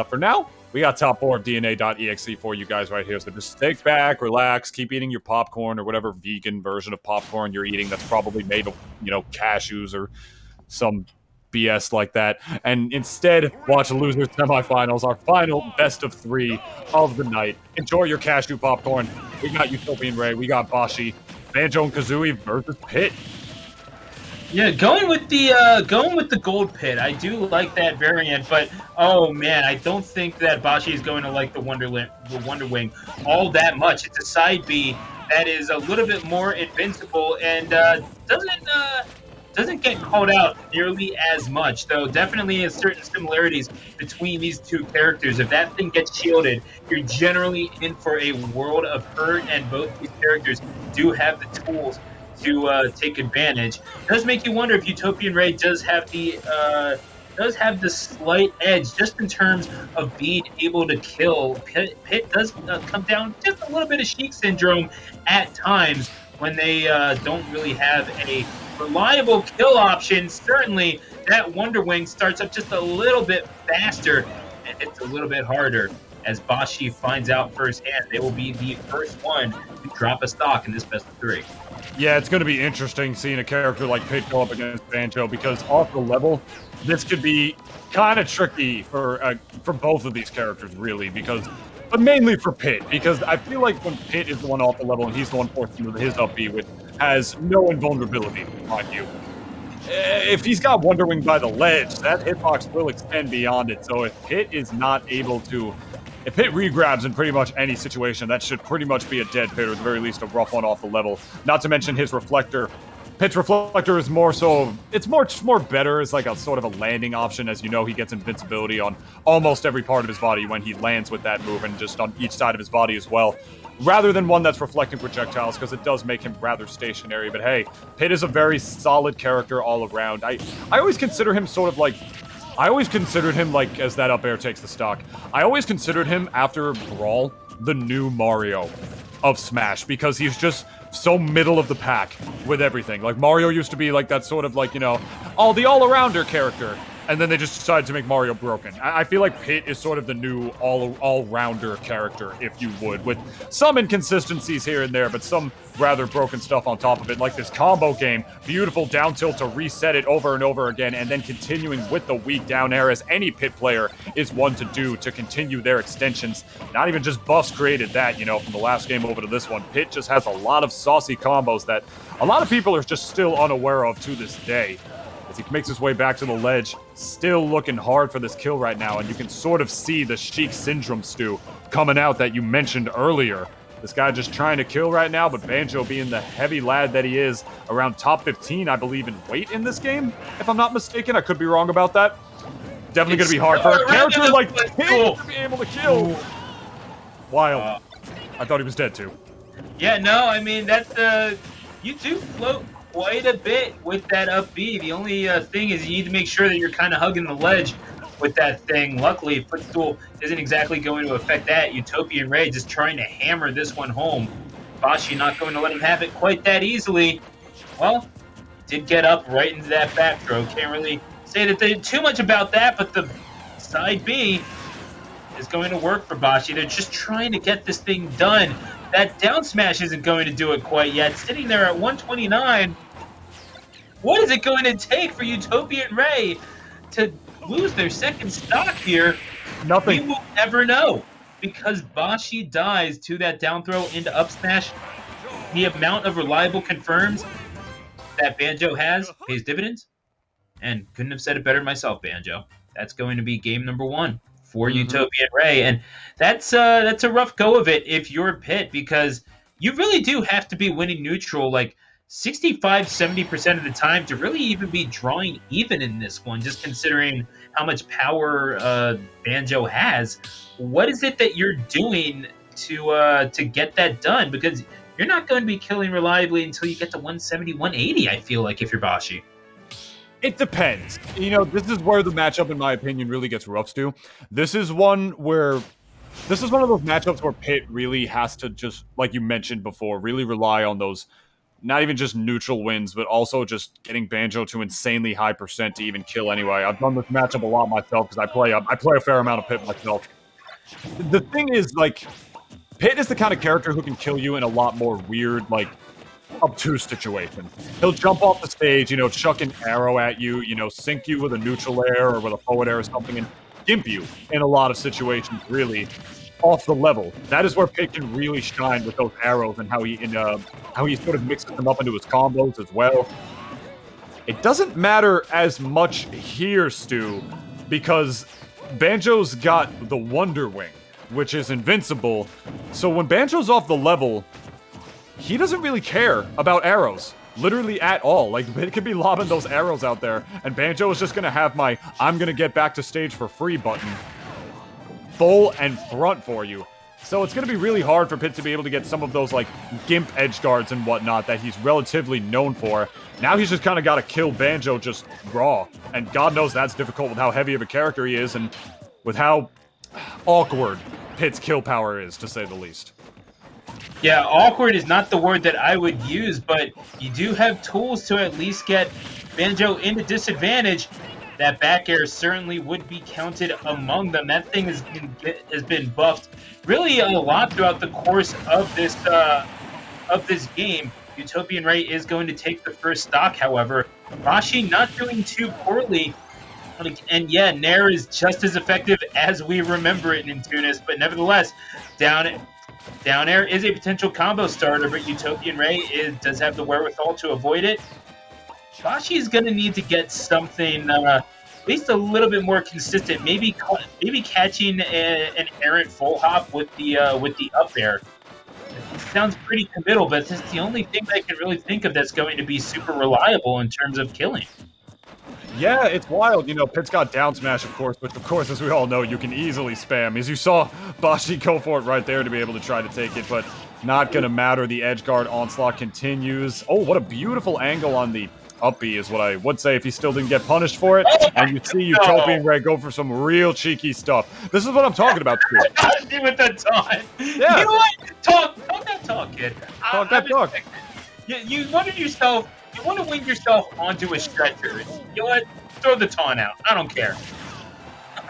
for now, we got top 4 of DNA.EXE for you guys right here. So just stay back, relax, keep eating your popcorn or whatever vegan version of popcorn you're eating that's probably made of, cashews or some BS like that. And instead, watch Losers Semifinals, our final best of 3 of the night. Enjoy your cashew popcorn. We got UtopianRay, we got Bashi, Banjo and Kazooie versus Pit. Yeah, going with the gold pit. I do like that variant, but oh man, I don't think that Bashi is going to like the Wonder Wing all that much. It's a side B that is a little bit more invincible and doesn't get called out nearly as much, though definitely has certain similarities between these two characters. If that thing gets shielded, you're generally in for a world of hurt, and both these characters do have the tools to take advantage. It does make you wonder if UtopianRay does have the slight edge just in terms of being able to kill. Pit does come down just a little bit of Sheik syndrome at times when they don't really have a reliable kill option. Certainly, that Wonder Wing starts up just a little bit faster and it's a little bit harder. As Bashi finds out firsthand, they will be the first one to drop a stock in this best of 3. Yeah, it's going to be interesting seeing a character like Pit go up against Banjo because off the level, this could be kind of tricky for both of these characters, really, but mainly for Pit, because I feel like when Pit is the one off the level and he's the one forced into his up B, which has no invulnerability, mind you. If he's got Wonder Wing by the ledge, that hitbox will extend beyond it, so if Pit is not able to... If Pit regrabs in pretty much any situation, that should pretty much be a dead Pit, or at the very least a rough one off the level. Not to mention his reflector. Pit's reflector is more so... It's much more better as like a sort of a landing option. As you know, he gets invincibility on almost every part of his body when he lands with that move, and just on each side of his body as well. Rather than one that's reflecting projectiles, because it does make him rather stationary. But hey, Pit is a very solid character all around. I always consider him sort of like... I always considered him, like, as that up air takes the stock, I always considered him, after Brawl, the new Mario of Smash, because he's just so middle of the pack with everything. Like, Mario used to be, like, that sort of, like, the all-arounder character, and then they just decided to make Mario broken. I feel like Pit is sort of the new all-rounder character, if you would, with some inconsistencies here and there, but some rather broken stuff on top of it, like this combo game, beautiful down tilt to reset it over and over again, and then continuing with the weak down air, as any Pit player is one to do to continue their extensions. Not even just buffs created that, from the last game over to this one. Pit just has a lot of saucy combos that a lot of people are just still unaware of to this day. As he makes his way back to the ledge, still looking hard for this kill right now, and you can sort of see the Sheik syndrome stew coming out that you mentioned earlier. This guy just trying to kill right now, but Banjo, being the heavy lad that he is, around top 15, I believe, in weight in this game, if I'm not mistaken. I could be wrong about that. Definitely going to be hard for a character like Pit to be able to kill. Wild. I thought he was dead, too. Yeah, no, I mean, that's, you do float quite a bit with that up B. The only thing is you need to make sure that you're kind of hugging the ledge with that thing. Luckily, Footstool isn't exactly going to affect that. UtopianRay just trying to hammer this one home. Bashi not going to let him have it quite that easily. Well, did get up right into that back throw. Can't really say that they did too much about that, but the side B is going to work for Bashi. They're just trying to get this thing done. That down smash isn't going to do it quite yet. Sitting there at 129. What is it going to take for UtopianRay to lose their second stock here? Nothing. We will never know, because Bashi dies to that down throw into up smash. The amount of reliable confirms that Banjo has pays dividends, and couldn't have said it better myself, Banjo. That's going to be game number 1 for UtopianRay, and that's a rough go of it if you're Pit, because you really do have to be winning neutral like 65-70% of the time to really even be drawing even in this one, just considering how much power Banjo has. What is it that you're doing to get that done? Because you're not going to be killing reliably until you get to 170, 180, I feel like, if you're Bashi. It depends. This is where the matchup, in my opinion, really gets rough, Stu. This is one of those matchups where Pit really has to just, like you mentioned before, really rely on those not even just neutral wins, but also just getting Banjo to insanely high percent to even kill anyway. I've done this matchup a lot myself because I play a fair amount of Pit myself. The thing is, like, Pit is the kind of character who can kill you in a lot more weird, like, obtuse situations. He'll jump off the stage, you know, chuck an arrow at you, you know, sink you with a neutral air or with a forward air or something, and gimp you in a lot of situations, really, off the level. That is where Pit can really shine with those arrows and how he sort of mixes them up into his combos as well. It doesn't matter as much here, Stu, because Banjo's got the Wonder Wing, which is invincible. So when Banjo's off the level, he doesn't really care about arrows, literally at all. Like, it could be lobbing those arrows out there, and Banjo is just gonna have my "I'm gonna get back to stage for free" button full and front for you. So it's gonna be really hard for Pit to be able to get some of those, like, gimp edge guards and whatnot that he's relatively known for. Now he's just kind of got to kill Banjo just raw, and God knows that's difficult with how heavy of a character he is, and with how awkward Pit's kill power is, to say the least. Yeah, awkward is not the word that I would use, but you do have tools to at least get Banjo into disadvantage. That back air certainly would be counted among them. That thing has been buffed really a lot throughout the course of this game. UtopianRay is going to take the first stock, however. Bashi not doing too poorly. And yeah, Nair is just as effective as we remember it in Tunis, but nevertheless, down air is a potential combo starter, but UtopianRay does have the wherewithal to avoid it. Bashi is going to need to get something at least a little bit more consistent. Maybe catching an errant full hop with the up air. It sounds pretty committal, but it's the only thing I can really think of that's going to be super reliable in terms of killing. Yeah, it's wild. You know, Pit's got down smash, of course, which, of course, as we all know, you can easily spam. As you saw Bashi go for it right there to be able to try to take it, but not going to matter. The edge guard onslaught continues. Oh, what a beautiful angle on the up B is what I would say if he still didn't get punished for it. And you see UtopianRay go for some real cheeky stuff. This is what I'm talking about, too. Bashi with the taunt. Yeah. You know what? Talk that talk, kid. Talk that talk. You wanted yourself... You want to wing yourself onto a stretcher. You know what? Throw the taunt out. I don't care.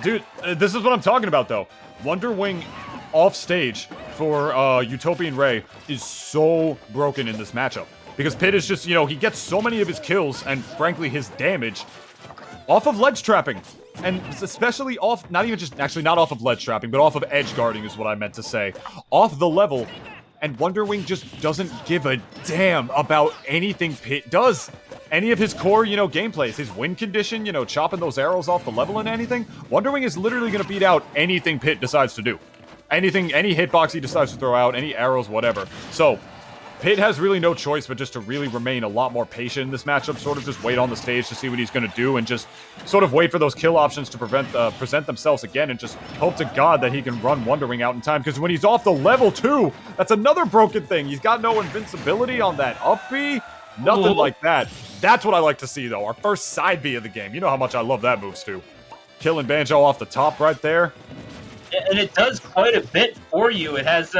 Dude, this is what I'm talking about, though. Wonder Wing off stage for UtopianRay is so broken in this matchup. Because Pit is just, you know, he gets so many of his kills and, frankly, his damage off of ledge trapping. And especially off, not even just, actually not off of ledge trapping, but off of edge guarding is what I meant to say. Off the level. And Wonder Wing just doesn't give a damn about anything Pit does. Any of his core, you know, gameplays, his win condition, you know, chopping those arrows off the level and anything. Wonder Wing is literally going to beat out anything Pit decides to do. Anything, any hitbox he decides to throw out, any arrows, whatever. So, Pit has really no choice but just to really remain a lot more patient in this matchup, sort of just wait on the stage to see what he's going to do, and just sort of wait for those kill options to present themselves again, and just hope to God that he can run Wonder Wing out in time, because when he's off the level too, that's another broken thing. He's got no invincibility on that up B, nothing like that. That's what I like to see, though, our first side B of the game. You know how much I love that move, Stu. Killing Banjo off the top right there. And it does quite a bit for you. It has,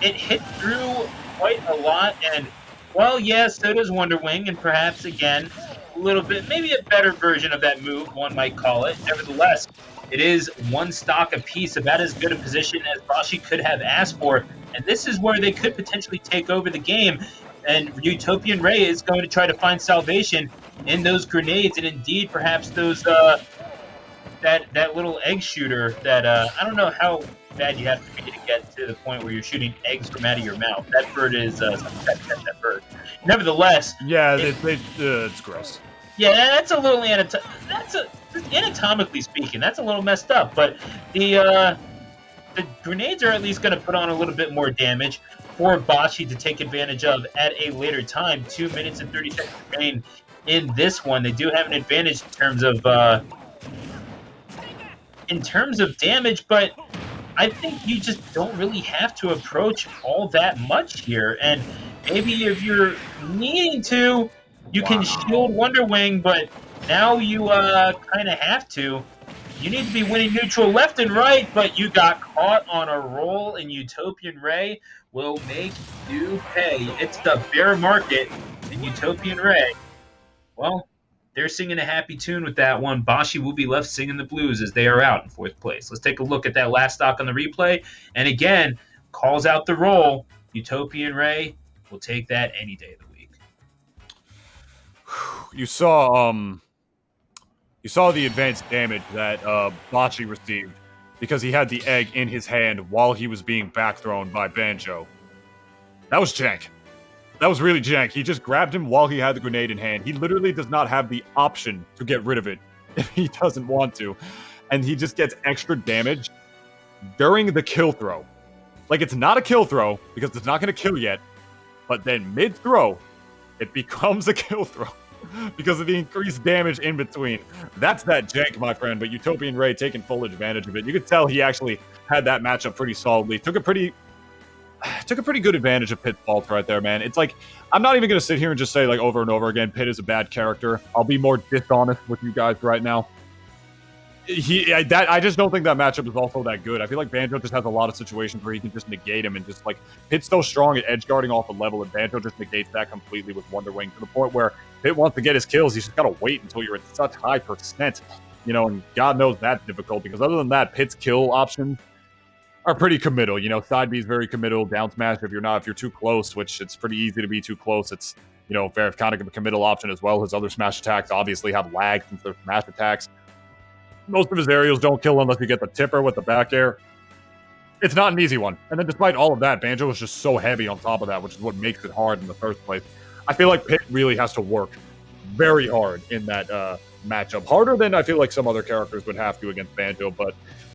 it hit through quite a lot, and well, yes, so does Wonder Wing, and perhaps again a little bit, maybe a better version of that move, one might call it. Nevertheless, it is one stock apiece, about as good a position as Bashi could have asked for, and this is where they could potentially take over the game. And UtopianRay is going to try to find salvation in those grenades, and indeed perhaps those that little egg shooter that I don't know how bad you have to be to get to the point where you're shooting eggs from out of your mouth. That bird is that bird. Nevertheless, yeah, it's gross. Yeah, that's a little anatomically speaking, that's a little messed up. But the grenades are at least going to put on a little bit more damage for Bashi to take advantage of at a later time. 2 minutes and 30 seconds remain in this one. They do have an advantage in terms of damage, but I think you just don't really have to approach all that much here. And maybe if you're needing to, you can shield Wonder Wing, but now you kind of have to. You need to be winning neutral left and right, but you got caught on a roll in UtopianRay will make you pay. It's the bear market in UtopianRay. Well, they're singing a happy tune with that one. Bashi will be left singing the blues as they are out in 4th place. Let's take a look at that last stock on the replay. And again, calls out the roll. UtopianRay will take that any day of the week. You saw the advanced damage that Bashi received because he had the egg in his hand while he was being backthrown by Banjo. That was jank. That was really jank. He just grabbed him while he had the grenade in hand. He literally does not have the option to get rid of it if he doesn't want to. And he just gets extra damage during the kill throw. Like, it's not a kill throw because it's not going to kill yet. But then mid-throw, it becomes a kill throw because of the increased damage in between. That's that jank, my friend. But UtopianRay taking full advantage of it. You could tell he actually had that matchup pretty solidly. Took a pretty good advantage of Pit's faults right there, man. It's like, I'm not even going to sit here and just say, like, over and over again, Pit is a bad character. I'll be more dishonest with you guys right now. I just don't think that matchup is also that good. I feel like Banjo just has a lot of situations where he can just negate him, and just, like, Pit's so strong at edge guarding off the level, and Banjo just negates that completely with Wonder Wing to the point where Pit wants to get his kills. He's just got to wait until you're at such high percent, you know, and God knows that's difficult, because other than that, Pit's kill options are pretty committal. You know, side B is very committal. Down smash, if you're too close, which it's pretty easy to be too close, it's, you know, very kind of a committal option as well. His other smash attacks obviously have lag since they're smash attacks. Most of his aerials don't kill unless you get the tipper with the back air. It's not an easy one. And then despite all of that, Banjo is just so heavy on top of that, which is what makes it hard in the first place. I feel like Pit really has to work very hard in that matchup. Harder than I feel like some other characters would have to against Banjo, but